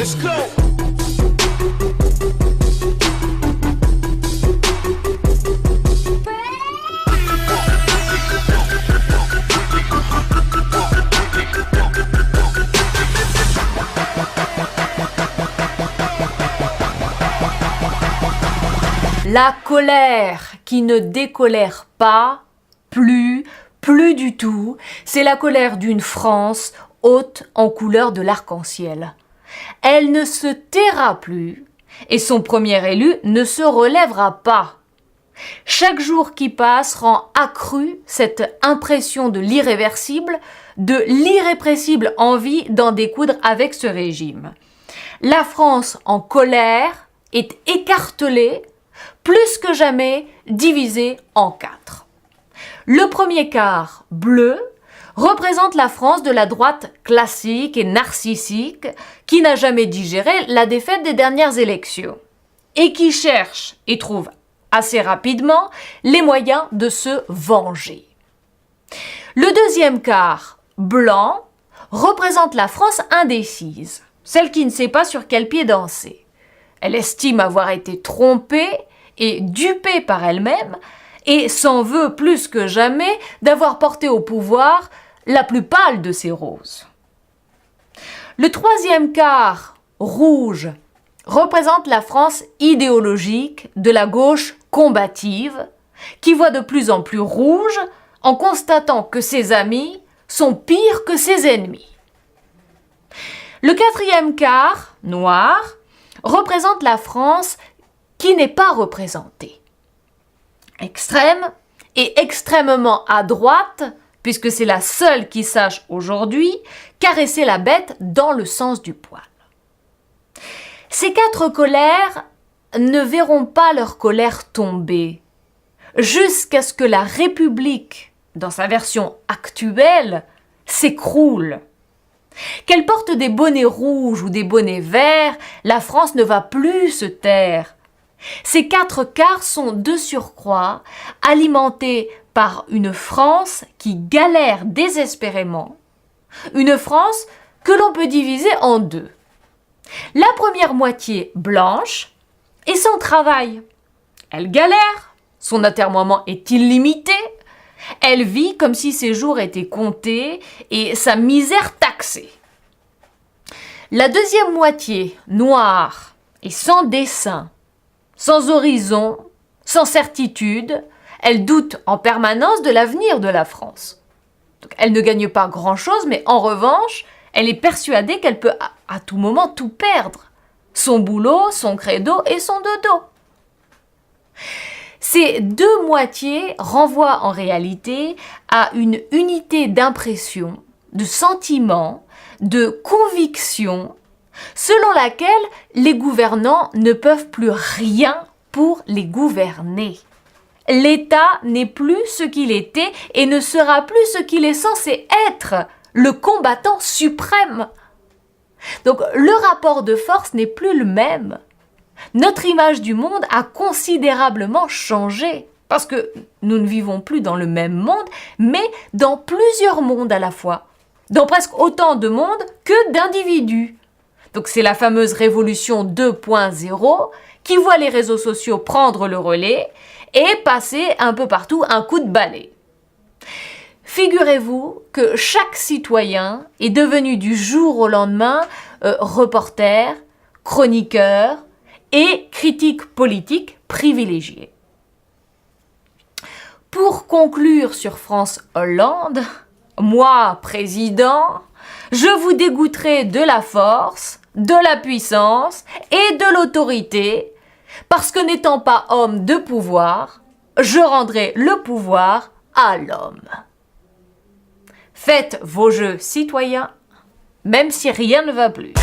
Let's go. La colère qui ne décolère pas, plus du tout, c'est la colère d'une France haute en couleur de l'arc-en-ciel. Elle ne se taira plus et son premier élu ne se relèvera pas. Chaque jour qui passe rend accrue cette impression de l'irréversible, de l'irrépressible envie d'en découdre avec ce régime. La France en colère est écartelée, plus que jamais divisée en 4. Le premier quart, bleu, représente la France de la droite classique et narcissique qui n'a jamais digéré la défaite des dernières élections et qui cherche et trouve assez rapidement les moyens de se venger. Le deuxième quart, blanc, représente la France indécise, celle qui ne sait pas sur quel pied danser. Elle estime avoir été trompée et dupée par elle-même et s'en veut plus que jamais d'avoir porté au pouvoir la plus pâle de ses roses. Le troisième quart, rouge, représente la France idéologique de la gauche combative qui voit de plus en plus rouge en constatant que ses amis sont pires que ses ennemis. Le quatrième quart, noir, représente la France qui n'est pas représentée. Extrême et extrêmement à droite, puisque c'est la seule qui sache aujourd'hui caresser la bête dans le sens du poil. Ces 4 colères ne verront pas leur colère tomber, jusqu'à ce que la République, dans sa version actuelle, s'écroule. Qu'elle porte des bonnets rouges ou des bonnets verts, la France ne va plus se taire. Ces 4 quarts sont de surcroît alimentés par une France qui galère désespérément, une France que l'on peut diviser en 2. La première moitié blanche est sans travail. Elle galère, son atermoiement est illimité, elle vit comme si ses jours étaient comptés et sa misère taxée. La deuxième moitié, noire et sans dessein, sans horizon, sans certitude, elle doute en permanence de l'avenir de la France. Donc, elle ne gagne pas grand-chose, mais en revanche, elle est persuadée qu'elle peut à tout moment tout perdre. Son boulot, son credo et son dodo. Ces 2 moitiés renvoient en réalité à une unité d'impression, de sentiment, de conviction, selon laquelle les gouvernants ne peuvent plus rien pour les gouverner. L'État n'est plus ce qu'il était et ne sera plus ce qu'il est censé être, le combattant suprême. Donc le rapport de force n'est plus le même. Notre image du monde a considérablement changé parce que nous ne vivons plus dans le même monde, mais dans plusieurs mondes à la fois, dans presque autant de mondes que d'individus. Donc c'est la fameuse révolution 2.0 qui voit les réseaux sociaux prendre le relais et passer un peu partout un coup de balai. Figurez-vous que chaque citoyen est devenu du jour au lendemain reporter, chroniqueur et critique politique privilégié. Pour conclure sur France Hollande, moi, président, je vous dégoûterai de la force, de la puissance et de l'autorité, parce que n'étant pas homme de pouvoir, je rendrai le pouvoir à l'homme. Faites vos jeux citoyens, même si rien ne va plus.